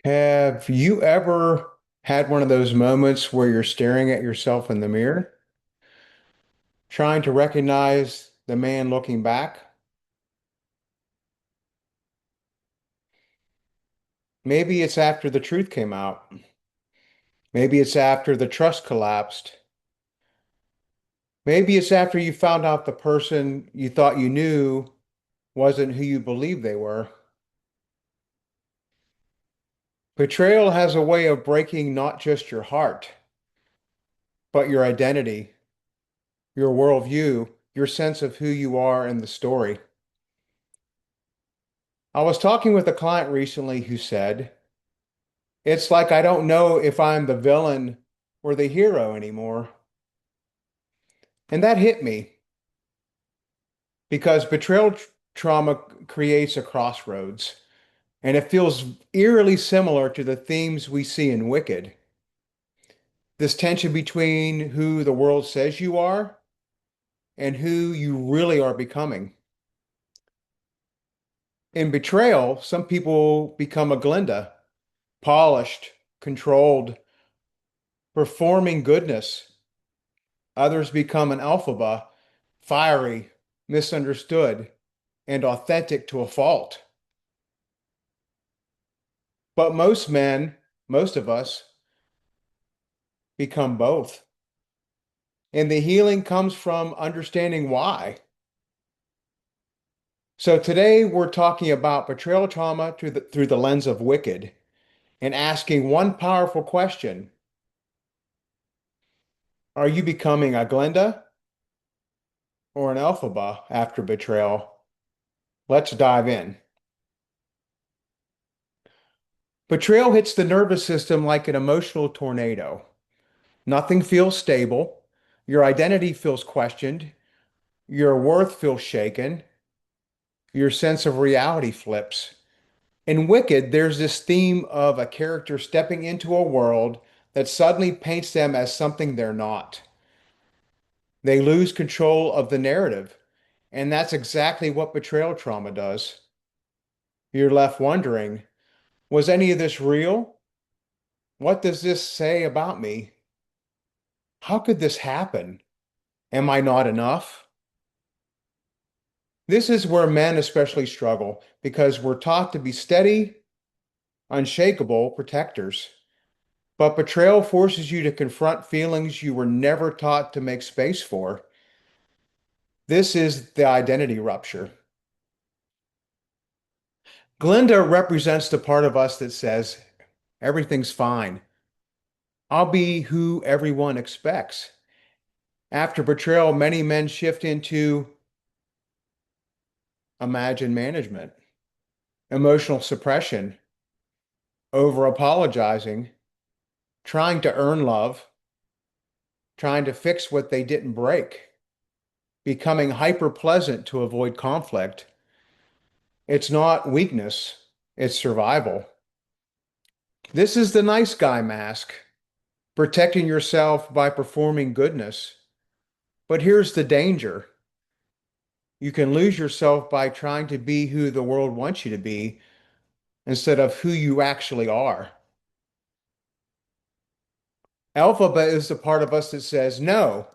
Have you ever had one of those moments where you're staring at yourself in the mirror, trying to recognize the man looking back? Maybe it's after the truth came out. Maybe it's after the trust collapsed. Maybe it's after you found out the person you thought you knew wasn't who you believed they were. Betrayal has a way of breaking not just your heart, but your identity, your worldview, your sense of who you are in the story. I was talking with a client recently who said, it's like I don't know if I'm the villain or the hero anymore. And that hit me because trauma creates a crossroads, and it feels eerily similar to the themes we see in Wicked. This tension between who the world says you are and who you really are becoming. In Betrayal, some people become a Glinda, polished, controlled, performing goodness. Others become an Elphaba, fiery, misunderstood, and authentic to a fault. But most men, most of us, become both. And the healing comes from understanding why. So today we're talking about betrayal trauma through the lens of Wicked and asking one powerful question. Are you becoming a Glenda or an Elphaba after betrayal? Let's dive in. Betrayal hits the nervous system like an emotional tornado. Nothing feels stable. Your identity feels questioned. Your worth feels shaken. Your sense of reality flips. In Wicked, there's this theme of a character stepping into a world that suddenly paints them as something they're not. They lose control of the narrative. And that's exactly what betrayal trauma does. You're left wondering, was any of this real? What does this say about me? How could this happen? Am I not enough? This is where men especially struggle because we're taught to be steady, unshakable protectors. But betrayal forces you to confront feelings you were never taught to make space for. This is the identity rupture. Glinda represents the part of us that says, everything's fine. I'll be who everyone expects. After betrayal, many men shift into imagine management, emotional suppression, over apologizing, trying to earn love, trying to fix what they didn't break, becoming hyper pleasant to avoid conflict. It's not weakness, it's survival. This is the nice guy mask, protecting yourself by performing goodness. But here's the danger. You can lose yourself by trying to be who the world wants you to be instead of who you actually are. Alphaba is the part of us that says, no,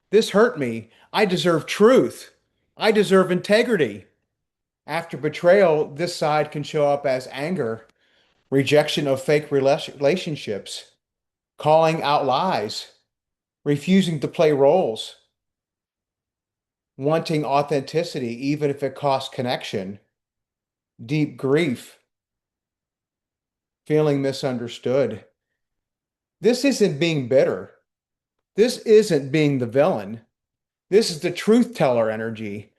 this hurt me. I deserve truth. I deserve integrity. After betrayal, this side can show up as anger, rejection of fake relationships, calling out lies, refusing to play roles, wanting authenticity even if it costs connection, deep grief, feeling misunderstood. This isn't being bitter. This isn't being the villain. This is the truth teller energy.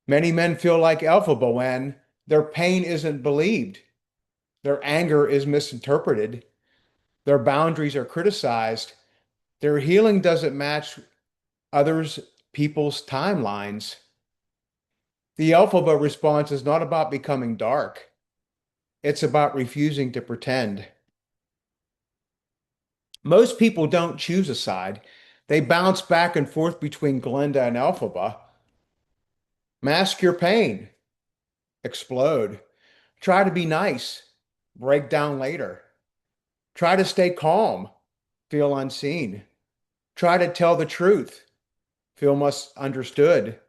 Many men feel like Elphaba when their pain isn't believed, their anger is misinterpreted, their boundaries are criticized, their healing doesn't match others' people's timelines. The Elphaba response is not about becoming dark. It's about refusing to pretend. Most people don't choose a side. They bounce back and forth between Glinda and Elphaba. Mask your pain. Explode. Try to be nice. break down later. Try to stay calm, feel unseen. Try to tell the truth, feel misunderstood.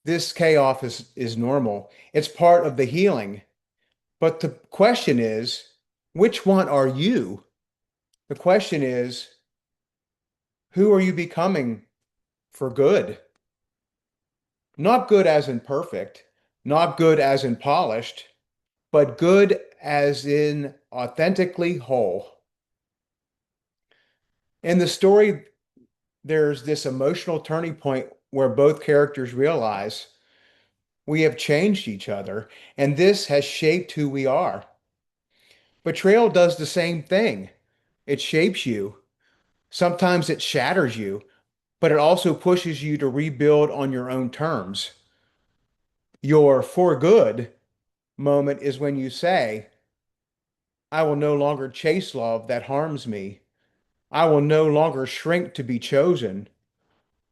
This chaos is normal. It's part of the healing. But the question is, which one are you? The question is, who are you becoming for good? Not good as in perfect, not good as in polished, but good as in authentically whole. In the story, there's this emotional turning point where both characters realize we have changed each other, and this has shaped who we are. Betrayal does the same thing. It shapes you. Sometimes it shatters you, but it also pushes you to rebuild on your own terms. Your for good moment is when you say, I will no longer chase love that harms me. I will no longer shrink to be chosen.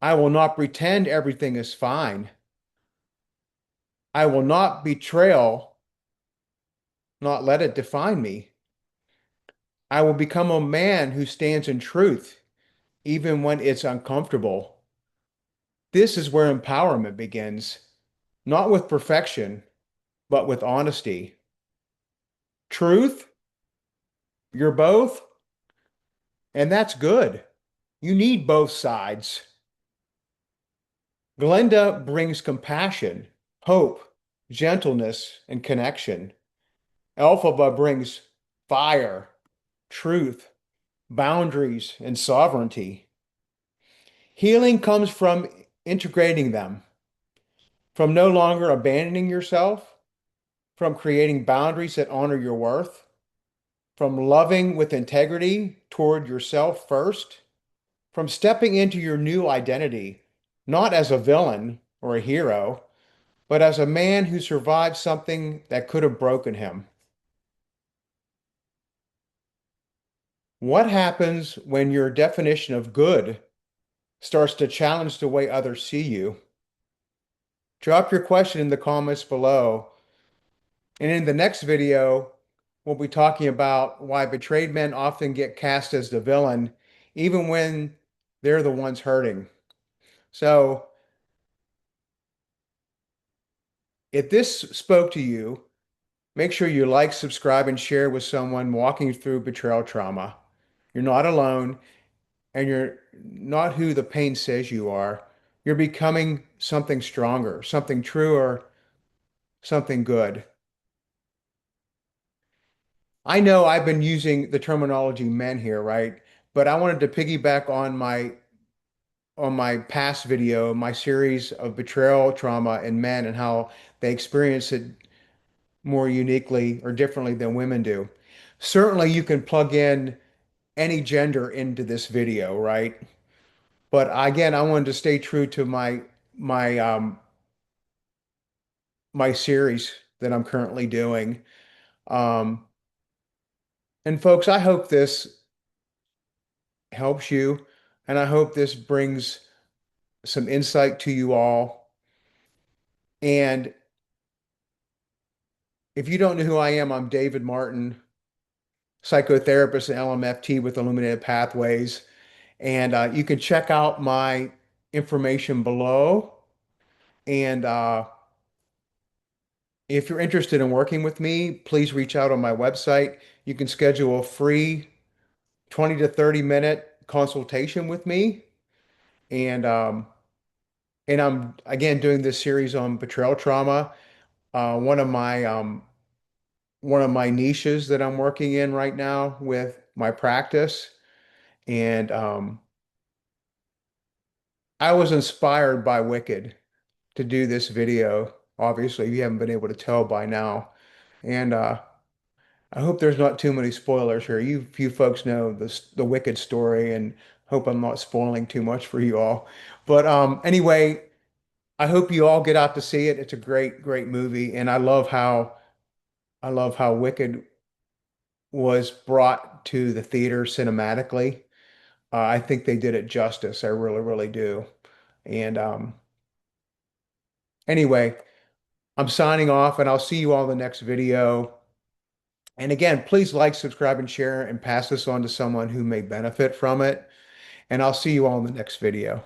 I will not pretend everything is fine. I will not betrayal, not let it define me. I will become a man who stands in truth, even when it's uncomfortable. This is where empowerment begins, not with perfection, but with honesty. Truth, you're both, and that's good. You need both sides. Glinda brings compassion, hope, gentleness, and connection. Elphaba brings fire, truth, boundaries, and sovereignty. Healing comes from integrating them, from no longer abandoning yourself, from creating boundaries that honor your worth, from loving with integrity toward yourself first, from stepping into your new identity, not as a villain or a hero, but as a man who survived something that could have broken him. What happens when your definition of good starts to challenge the way others see you? Drop your question in the comments below. And in the next video, we'll be talking about why betrayed men often get cast as the villain, even when they're the ones hurting. So, if this spoke to you, make sure you like, subscribe, and share with someone walking through betrayal trauma. You're not alone, and you're not who the pain says you are. You're becoming something stronger, something truer, something good. I know I've been using the terminology men here, right? But I wanted to piggyback on my past video, my series of betrayal trauma in men and how they experience it more uniquely or differently than women do. Certainly you can plug in any gender into this video, right? But again, I wanted to stay true to my my series that I'm currently doing. Um, and folks, I hope this helps you, and I hope this brings some insight to you all. And if you don't know who I am, I'm David Martin, psychotherapist and LMFT with Illuminated Pathways. And you can check out my information below. And if you're interested in working with me, please reach out on my website. You can schedule a free 20 to 30-minute consultation with me. And I'm again doing this series on betrayal trauma. Uh, one of my um, one of my niches that I'm working in right now with my practice. And I was inspired by Wicked to do this video. Obviously, you haven't been able to tell by now. And I hope there's not too many spoilers here. You folks know the Wicked story, and hope I'm not spoiling too much for you all. But anyway, I hope you all get out to see it. It's a great, great movie, and I love how Wicked was brought to the theater cinematically. I think they did it justice. I really, really do. And anyway, I'm signing off, and I'll see you all in the next video. And again, please like, subscribe, and share and pass this on to someone who may benefit from it. And I'll see you all in the next video.